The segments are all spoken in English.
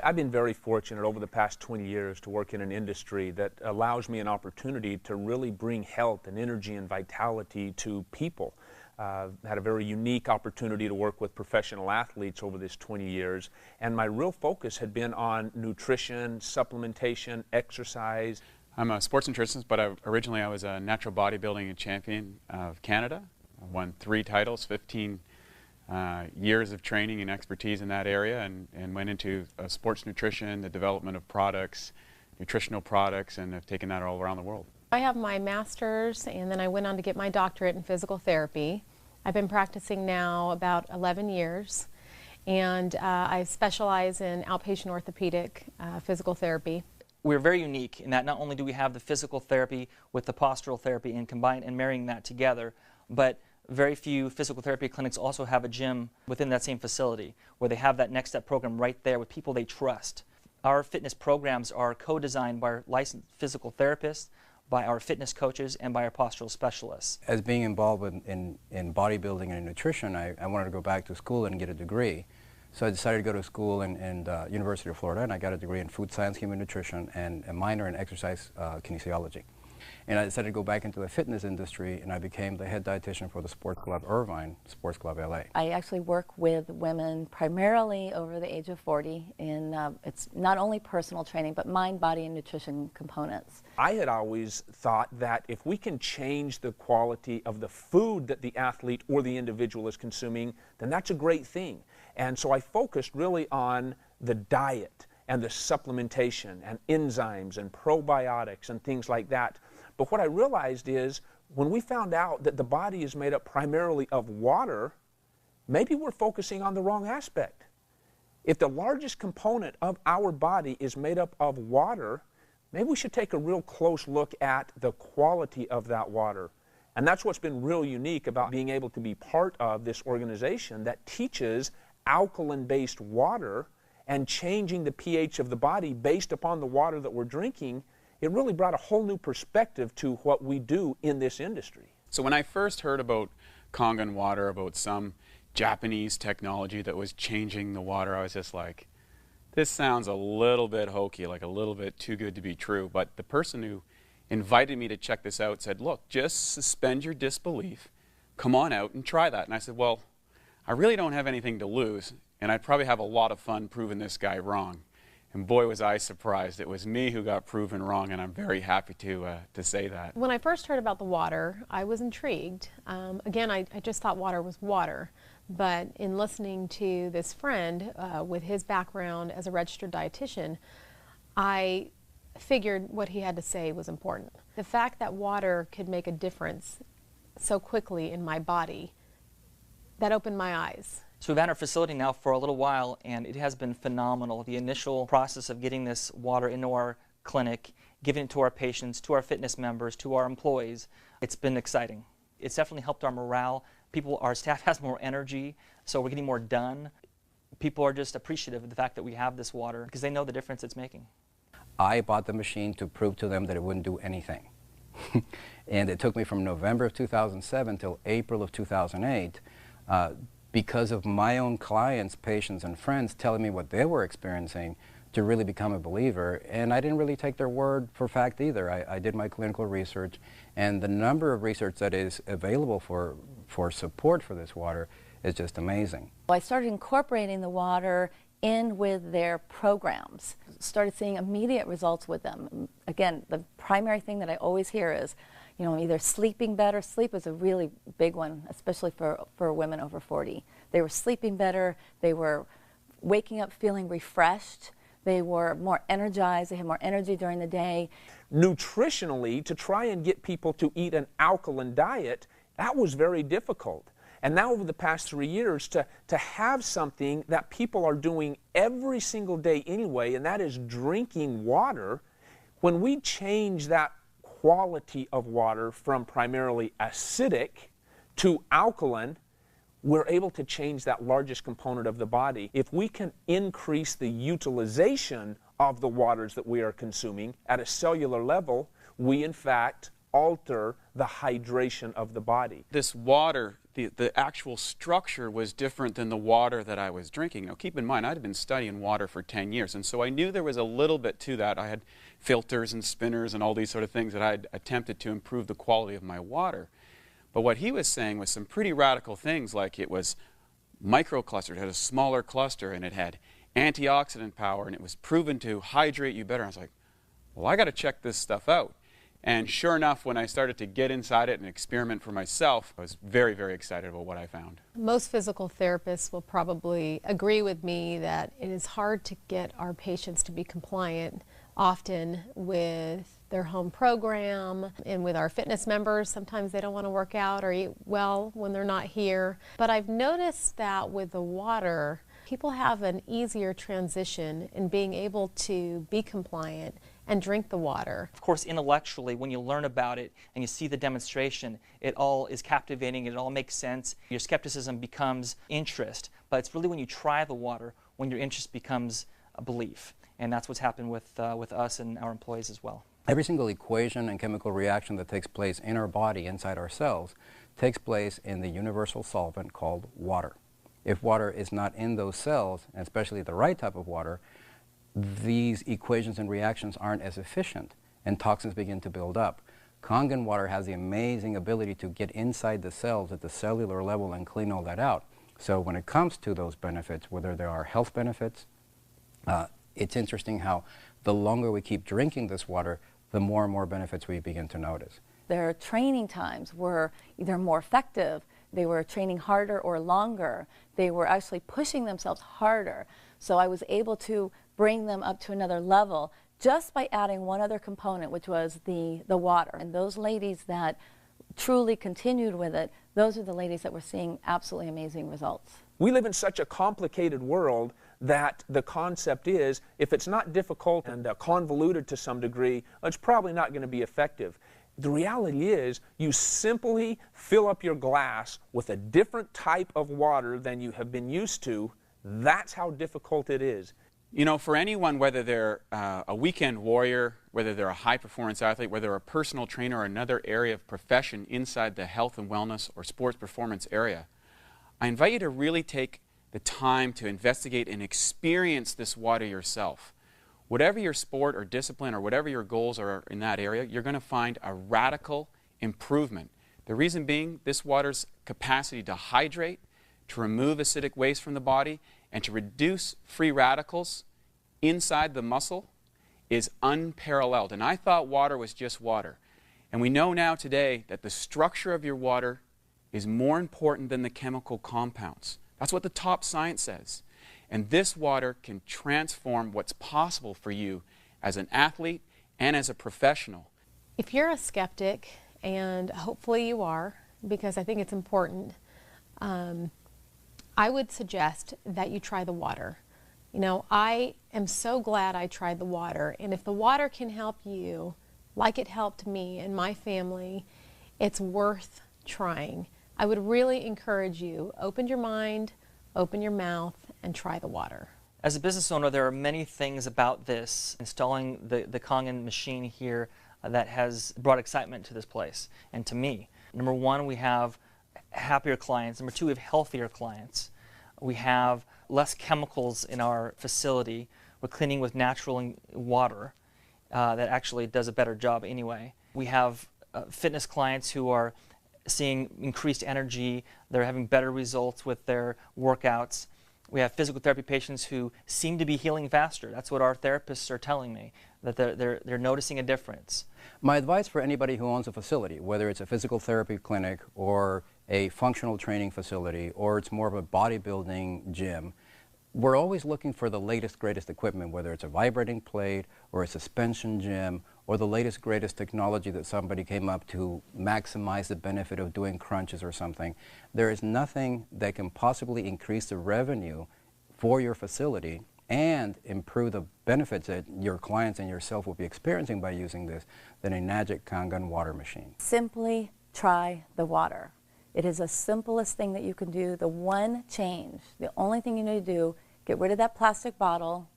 I've been very fortunate over the past 20 years to work in an industry that allows me an opportunity to really bring health and energy and vitality to people. Had a very unique opportunity to work with professional athletes over this 20 years, and my real focus had been on nutrition, supplementation, exercise. I'm a sports nutritionist, but originally I was a natural bodybuilding champion of Canada. I won 3 titles, 15 years of training and expertise in that area, and went into sports nutrition, the development of products, nutritional products, and have taken that all around the world. I have my master's, and then I went on to get my doctorate in physical therapy. I've been practicing now about 11 years, and I specialize in outpatient orthopedic physical therapy. We're very unique in that not only do we have the physical therapy with the postural therapy and combine and marrying that together, but very few physical therapy clinics also have a gym within that same facility where they have that next step program right there with people they trust. Our fitness programs are co-designed by our licensed physical therapists, by our fitness coaches, and by our postural specialists. As being involved in bodybuilding and nutrition, I wanted to go back to school and get a degree. So I decided to go to school in University of Florida, and I got a degree in food science, human nutrition, and a minor in exercise kinesiology. And I decided to go back into the fitness industry, and I became the head dietitian for the Sports Club Irvine, Sports Club LA. I actually work with women primarily over the age of 40 in it's not only personal training, but mind, body, and nutrition components. I had always thought that if we can change the quality of the food that the athlete or the individual is consuming, then that's a great thing. And so I focused really on the diet and the supplementation and enzymes and probiotics and things like that. But what I realized is when we found out that the body is made up primarily of water, maybe we're focusing on the wrong aspect. If the largest component of our body is made up of water, maybe we should take a real close look at the quality of that water. And that's what's been real unique about being able to be part of this organization that teaches alkaline-based water and changing the pH of the body based upon the water that we're drinking. It really brought a whole new perspective to what we do in this industry. So when I first heard about Kangen water, about some Japanese technology that was changing the water, I was just like, this sounds a little bit hokey, like a little bit too good to be true. But the person who invited me to check this out said, look, just suspend your disbelief, come on out and try that. And I said, well, I really don't have anything to lose, and I'd probably have a lot of fun proving this guy wrong. And boy, was I surprised. It was me who got proven wrong, and I'm very happy to say that. When I first heard about the water, I was intrigued. Again, I just thought water was water. But in listening to this friend with his background as a registered dietitian, I figured what he had to say was important. The fact that water could make a difference so quickly in my body, that opened my eyes. So we've had our facility now for a little while, and it has been phenomenal. The initial process of getting this water into our clinic, giving it to our patients, to our fitness members, to our employees, it's been exciting. It's definitely helped our morale. Our staff has more energy, so we're getting more done. People are just appreciative of the fact that we have this water because they know the difference it's making. I bought the machine to prove to them that it wouldn't do anything. And it took me from November of 2007 till April of 2008 because of my own clients, patients, and friends telling me what they were experiencing to really become a believer. And I didn't really take their word for fact either. I did my clinical research, and the number of research that is available for support for this water is just amazing. I started incorporating the water in with their programs. Started seeing immediate results with them. Again, the primary thing that I always hear is, you know, either sleeping better. Sleep is a really big one, especially for women over 40. They were sleeping better, they were waking up feeling refreshed, they were more energized, they had more energy during the day. Nutritionally, to try and get people to eat an alkaline diet, that was very difficult. And now over the past 3 years, to have something that people are doing every single day anyway, and that is drinking water, when we change that quality of water from primarily acidic to alkaline, we're able to change that largest component of the body. If we can increase the utilization of the waters that we are consuming at a cellular level, we in fact alter the hydration of the body. This water the actual structure was different than the water that I was drinking. Now keep in mind, I'd been studying water for 10 years, and so I knew there was a little bit to that. I had filters and spinners and all these sort of things that I'd attempted to improve the quality of my water. But what he was saying was some pretty radical things, like it was microclustered, it had a smaller cluster, and it had antioxidant power, and it was proven to hydrate you better. I was like, well, I got to check this stuff out. And sure enough, when I started to get inside it and experiment for myself, I was very, very excited about what I found. Most physical therapists will probably agree with me that it is hard to get our patients to be compliant often with their home program and with our fitness members. Sometimes they don't want to work out or eat well when they're not here. But I've noticed that with the water, people have an easier transition in being able to be compliant and drink the water. Of course, intellectually, when you learn about it and you see the demonstration, it all is captivating, it all makes sense. Your skepticism becomes interest, but it's really when you try the water when your interest becomes a belief. And that's what's happened with us and our employees as well. Every single equation and chemical reaction that takes place in our body, inside our cells, takes place in the universal solvent called water. If water is not in those cells, and especially the right type of water, these equations and reactions aren't as efficient, and toxins begin to build up. Kangen water has the amazing ability to get inside the cells at the cellular level and clean all that out. So when it comes to those benefits, whether there are health benefits, it's interesting how the longer we keep drinking this water, the more and more benefits we begin to notice. Their training times were either more effective, they were training harder or longer, they were actually pushing themselves harder. So I was able to bring them up to another level just by adding one other component, which was the water. And those ladies that truly continued with it, those are the ladies that were seeing absolutely amazing results. We live in such a complicated world that the concept is, if it's not difficult and convoluted to some degree, it's probably not going to be effective. The reality is, you simply fill up your glass with a different type of water than you have been used to. That's how difficult it is. You know, for anyone, whether they're a weekend warrior, whether they're a high-performance athlete, whether they're a personal trainer or another area of profession inside the health and wellness or sports performance area, I invite you to really take the time to investigate and experience this water yourself. Whatever your sport or discipline or whatever your goals are in that area, you're going to find a radical improvement. The reason being, this water's capacity to hydrate, to remove acidic waste from the body, and to reduce free radicals inside the muscle is unparalleled. And I thought water was just water. And we know now today that the structure of your water is more important than the chemical compounds. That's what the top science says. And this water can transform what's possible for you as an athlete and as a professional. If you're a skeptic, and hopefully you are, because I think it's important, I would suggest that you try the water. You know, I am so glad I tried the water, and if the water can help you like it helped me and my family, it's worth trying. I would really encourage you, open your mind, open your mouth, and try the water. As a business owner, there are many things about this, installing the Kangen machine here, that has brought excitement to this place and to me. Number one, we have happier clients. Number two, we have healthier clients. We have less chemicals in our facility. We're cleaning with natural water that actually does a better job anyway. We have fitness clients who are seeing increased energy. They're having better results with their workouts. We have physical therapy patients who seem to be healing faster. That's what our therapists are telling me, that they're noticing a difference. My advice for anybody who owns a facility, whether it's a physical therapy clinic or a functional training facility or it's more of a bodybuilding gym, we're always looking for the latest, greatest equipment, whether it's a vibrating plate or a suspension gym or the latest, greatest technology that somebody came up to maximize the benefit of doing crunches or something. There is nothing that can possibly increase the revenue for your facility and improve the benefits that your clients and yourself will be experiencing by using this than a magic Kangen water machine. Simply try the water. It is the simplest thing that you can do. The one change, the only thing you need to do, get rid of that plastic bottle,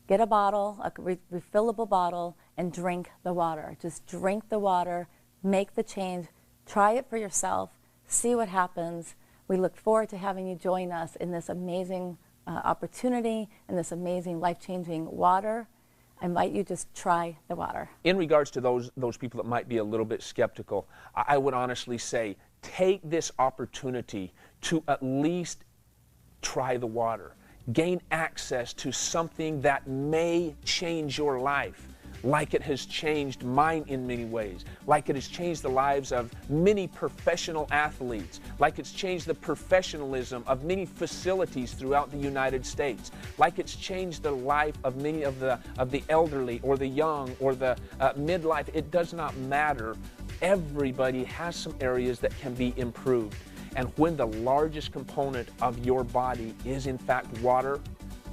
get a bottle, a refillable bottle, and drink the water. Just drink the water, make the change, try it for yourself, see what happens. We look forward to having you join us in this amazing opportunity and this amazing life-changing water. I invite you to just try the water. In regards to those people that might be a little bit skeptical, I would honestly say take this opportunity to at least try the water. Gain access to something that may change your life, like it has changed mine in many ways, like it has changed the lives of many professional athletes, like it's changed the professionalism of many facilities throughout the United States, like it's changed the life of many of the elderly or the young or the midlife. It does not matter. Everybody has some areas that can be improved. And when the largest component of your body is in fact water,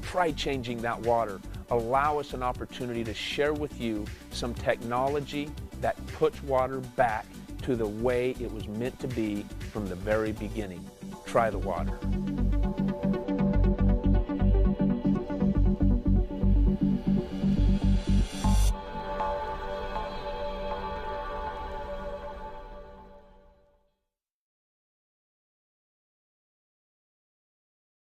try changing that water. Allow us an opportunity to share with you some technology that puts water back to the way it was meant to be from the very beginning. Try the water.